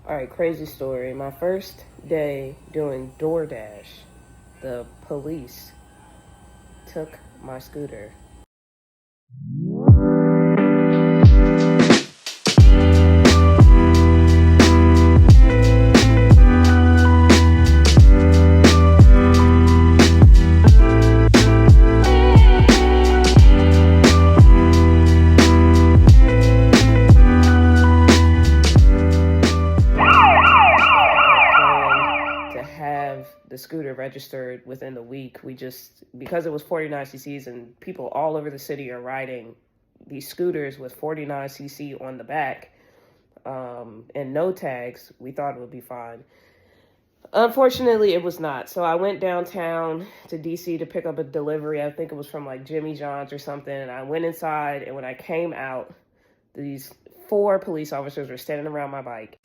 All right, crazy story. My first day doing DoorDash, the police took my scooter. To have the scooter registered within the week, because it was 49ccs and people all over the city are riding these scooters with 49cc on the back, and no tags, we thought it would be fine. Unfortunately, it was not. So I went downtown to DC to pick up a delivery. I think it was from like Jimmy John's or something. And I went inside, and when I came out, these 4 police officers were standing around my bike.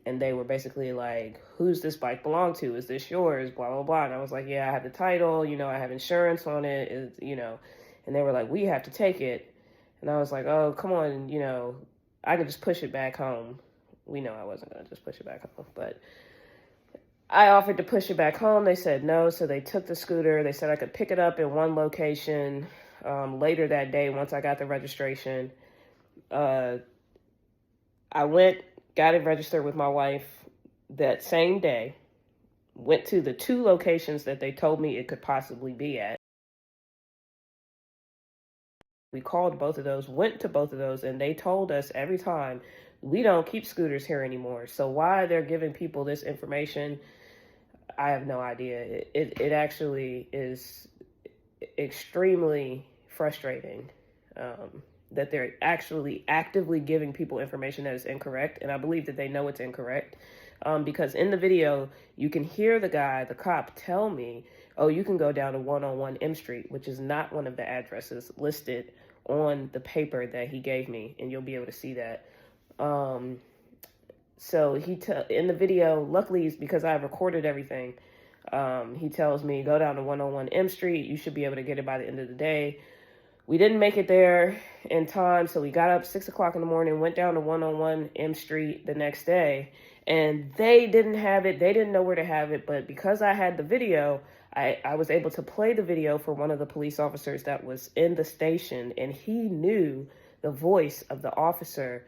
And they were basically like, who's this bike belong to? Is this yours? Blah, blah, blah. And I was like, yeah, I have the title. I have insurance on it. And they were like, we have to take it. And I was like, oh, come on, I could just push it back home. We know I wasn't going to just push it back home. But I offered to push it back home. They said no. So they took the scooter. They said I could pick it up in one location later that day once I got the registration. I went, got it registered with my wife that same day, went to the 2 locations that they told me it could possibly be at. We called both of those, went to both of those, and they told us every time, we don't keep scooters here anymore. So why they're giving people this information, I have no idea. It actually is extremely frustrating that they're actually actively giving people information that is incorrect. And I believe that they know it's incorrect because in the video, you can hear the cop tell me, oh, you can go down to 101 M Street, which is not one of the addresses listed on the paper that he gave me. And you'll be able to see that. So in the video, luckily because I recorded everything, he tells me, go down to 101 M Street. You should be able to get it by the end of the day. We didn't make it there in time, so we got up 6 o'clock in the morning, went down to 101 M Street the next day, and they didn't have it. They didn't know where to have it, but because I had the video, I was able to play the video for one of the police officers that was in the station, and he knew the voice of the officer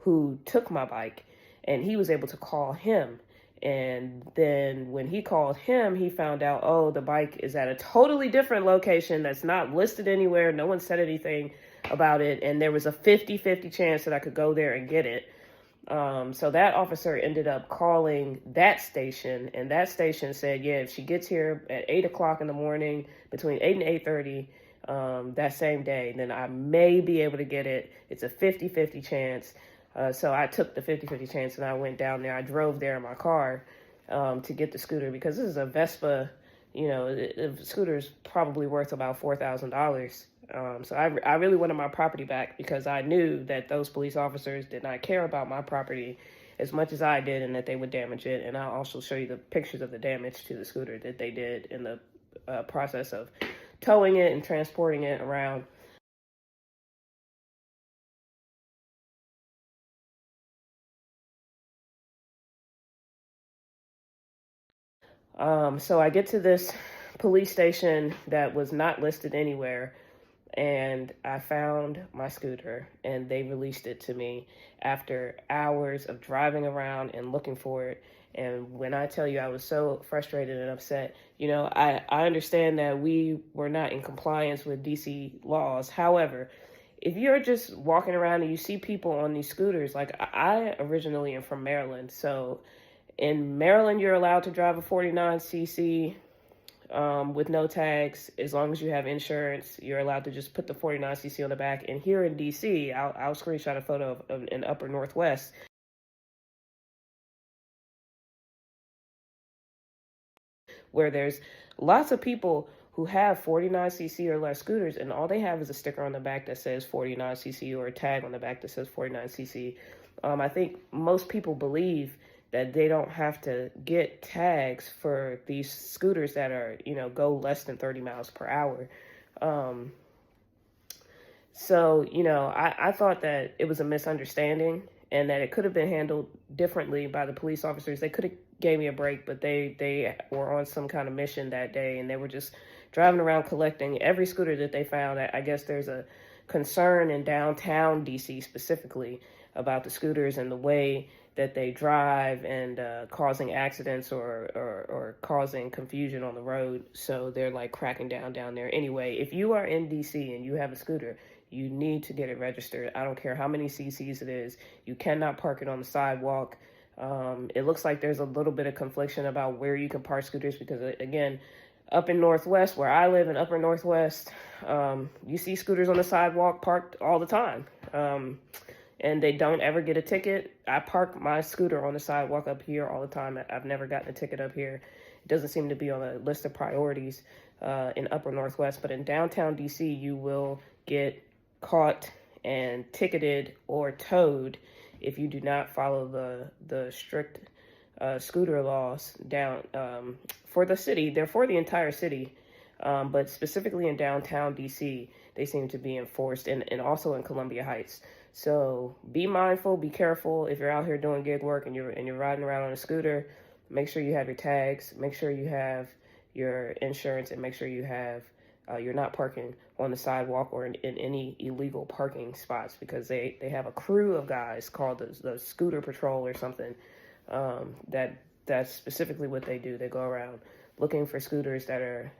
who took my bike, and he was able to call him. And then when he called him, he found out, oh, the bike is at a totally different location that's not listed anywhere. No one said anything about it. And there was a 50-50 chance that I could go there and get it. So that officer ended up calling that station. And that station said, yeah, if she gets here at 8 o'clock in the morning, between 8 and 8:30 that same day, then I may be able to get it. It's a 50-50 chance. So I took the 50-50 chance and I went down there. I drove there in my car to get the scooter because this is a Vespa. The scooter is probably worth about $4,000. So I really wanted my property back because I knew that those police officers did not care about my property as much as I did and that they would damage it. And I'll also show you the pictures of the damage to the scooter that they did in the process of towing it and transporting it around. So I get to this police station that was not listed anywhere, and I found my scooter, and they released it to me after hours of driving around and looking for it. And when I tell you I was so frustrated and upset, I understand that we were not in compliance with DC laws. However, if you're just walking around and you see people on these scooters, like I originally am from Maryland, so in Maryland, you're allowed to drive a 49cc with no tags. As long as you have insurance, you're allowed to just put the 49cc on the back. And here in DC, I'll screenshot a photo of in Upper Northwest, where there's lots of people who have 49cc or less scooters, and all they have is a sticker on the back that says 49cc or a tag on the back that says 49cc. I think most people believe that they don't have to get tags for these scooters that are, go less than 30 miles per hour. So, I thought that it was a misunderstanding and that it could have been handled differently by the police officers. They could have gave me a break, but they were on some kind of mission that day, and they were just driving around collecting every scooter that they found. I guess there's a concern in downtown DC specifically about the scooters and the way that they drive, and causing accidents or causing confusion on the road. So they're like cracking down there. Anyway, if you are in DC and you have a scooter, you need to get it registered. I don't care how many cc's it is. You cannot park it on the sidewalk. It looks like there's a little bit of confliction about where you can park scooters, because again, up in Northwest, where I live in upper Northwest, you see scooters on the sidewalk parked all the time. And they don't ever get a ticket. I park my scooter on the sidewalk up here all the time. I've never gotten a ticket up here. It doesn't seem to be on a list of priorities in upper Northwest, but in downtown DC, you will get caught and ticketed or towed if you do not follow the strict scooter laws down for the city. They're for the entire city, but specifically in downtown DC, they seem to be enforced, and also in Columbia Heights. So be mindful, be careful. If you're out here doing gig work and you're riding around on a scooter, make sure you have your tags, make sure you have your insurance, and make sure you have you're not parking on the sidewalk or in any illegal parking spots, because they have a crew of guys called the Scooter Patrol or something. That's specifically what they do. They go around looking for scooters that are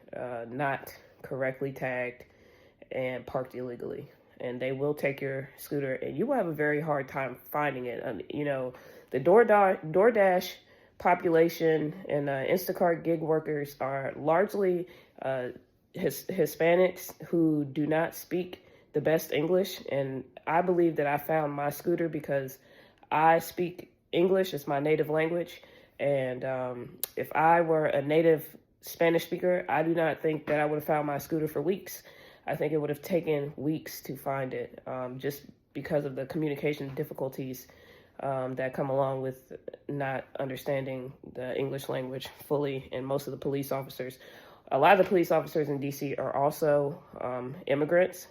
not correctly tagged and parked illegally. And they will take your scooter, and you will have a very hard time finding it. The DoorDash population and Instacart gig workers are largely Hispanics who do not speak the best English. And I believe that I found my scooter because I speak English. It's my native language. And if I were a native Spanish speaker, I do not think that I would have found my scooter for weeks. I think it would have taken weeks to find it, just because of the communication difficulties that come along with not understanding the English language fully. And most of the police officers, a lot of the police officers in DC are also immigrants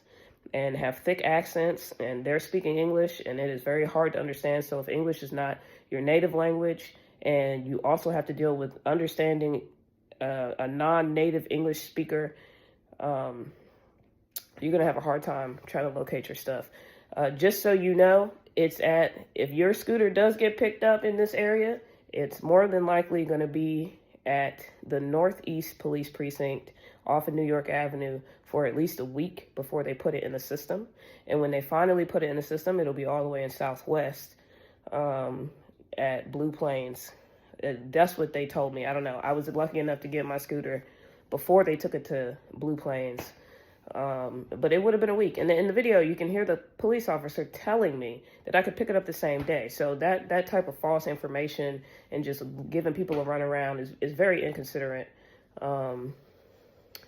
and have thick accents, and they're speaking English, and it is very hard to understand. So if English is not your native language, and you also have to deal with understanding a non-native English speaker, you're going to have a hard time trying to locate your stuff. Just so you know, if your scooter does get picked up in this area, it's more than likely going to be at the Northeast Police Precinct off of New York Avenue for at least a week before they put it in the system. And when they finally put it in the system, it'll be all the way in Southwest at Blue Plains. That's what they told me. I don't know. I was lucky enough to get my scooter before they took it to Blue Plains. But it would have been a week. And in the video, you can hear the police officer telling me that I could pick it up the same day. So that type of false information and just giving people a runaround is very inconsiderate. And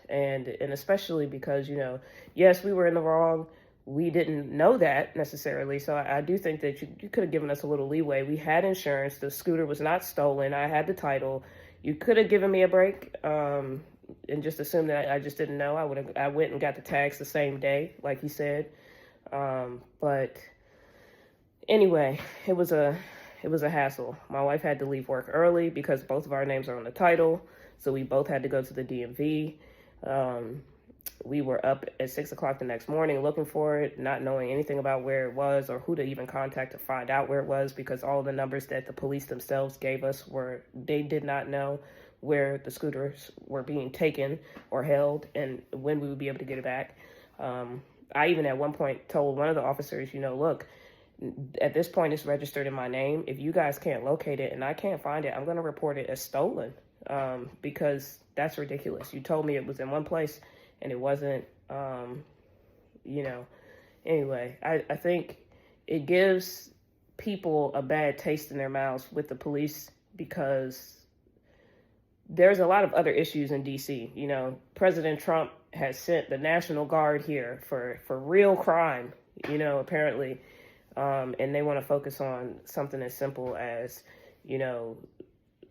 especially because, yes, we were in the wrong. We didn't know that necessarily. So I do think that you could have given us a little leeway. We had insurance. The scooter was not stolen. I had the title. You could have given me a break. And just assume that I just didn't know. I went and got the tags the same day, like he said. But anyway, it was a hassle. My wife had to leave work early because both of our names are on the title. So we both had to go to the DMV. We were up at 6 o'clock the next morning looking for it, not knowing anything about where it was or who to even contact to find out where it was, because all the numbers that the police themselves gave us they did not know where the scooters were being taken or held and when we would be able to get it back. I even at one point told one of the officers, look, at this point it's registered in my name. If you guys can't locate it and I can't find it, I'm going to report it as stolen, because that's ridiculous. You told me it was in one place and it wasn't. Anyway, I think it gives people a bad taste in their mouths with the police, because there's a lot of other issues in DC. President Trump has sent the National Guard here for real crime, apparently. And they want to focus on something as simple as,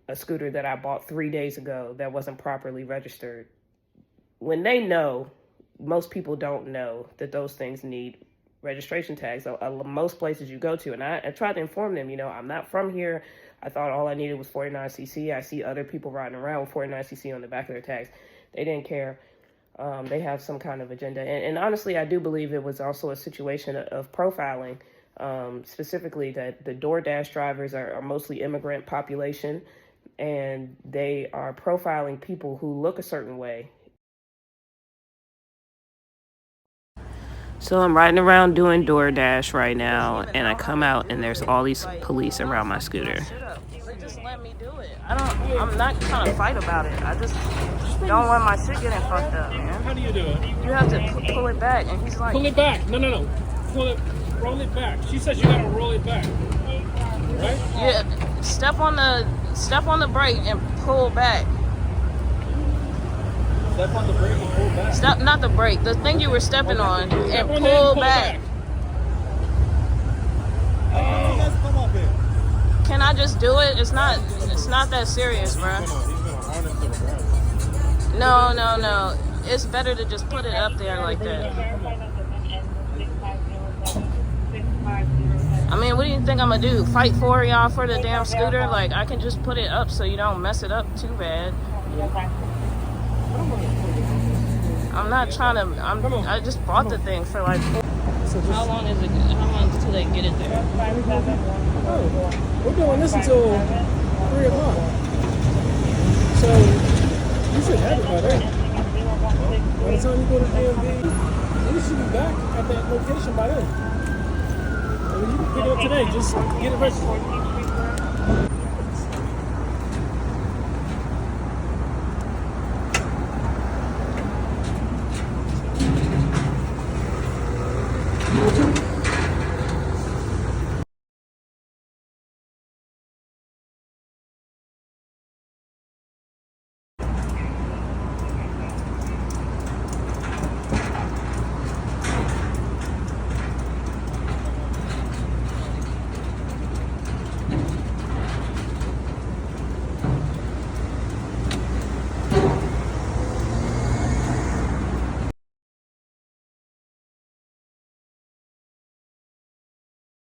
a scooter that I bought 3 days ago that wasn't properly registered. When they know, most people don't know that those things need registration tags. Most places you go to, and I tried to inform them, I'm not from here. I thought all I needed was 49cc. I see other people riding around with 49cc on the back of their tags. They didn't care. They have some kind of agenda. And honestly, I do believe it was also a situation of profiling, specifically that the DoorDash drivers are mostly immigrant population, and they are profiling people who look a certain way. So I'm riding around doing DoorDash right now, and I come out and there's all these police around my scooter. Just let me do it. I'm not trying to fight about it. I just don't want my shit getting fucked up, man. How do you do it? You have to pull it back, and he's like... Pull it back. No. Roll it back. She says you gotta roll it back. Right? Yeah, step on the brake and pull back. Step on the brake and pull back. Step, not the brake, the thing you were stepping on, and pull back. Can I just do it? It's not that serious, bro. No. It's better to just put it up there like that. I mean, what do you think I'm gonna do? Fight for y'all for the damn scooter? Like, I can just put it up so you don't mess it up too bad. I'm not trying to, I just bought the thing for like, how long until they get it there? Oh, we're doing this until 3 o'clock. So, you should have it by then. By the time you go to DMV, you should be back at that location by then. I mean, you can pick it up today, just get it registered.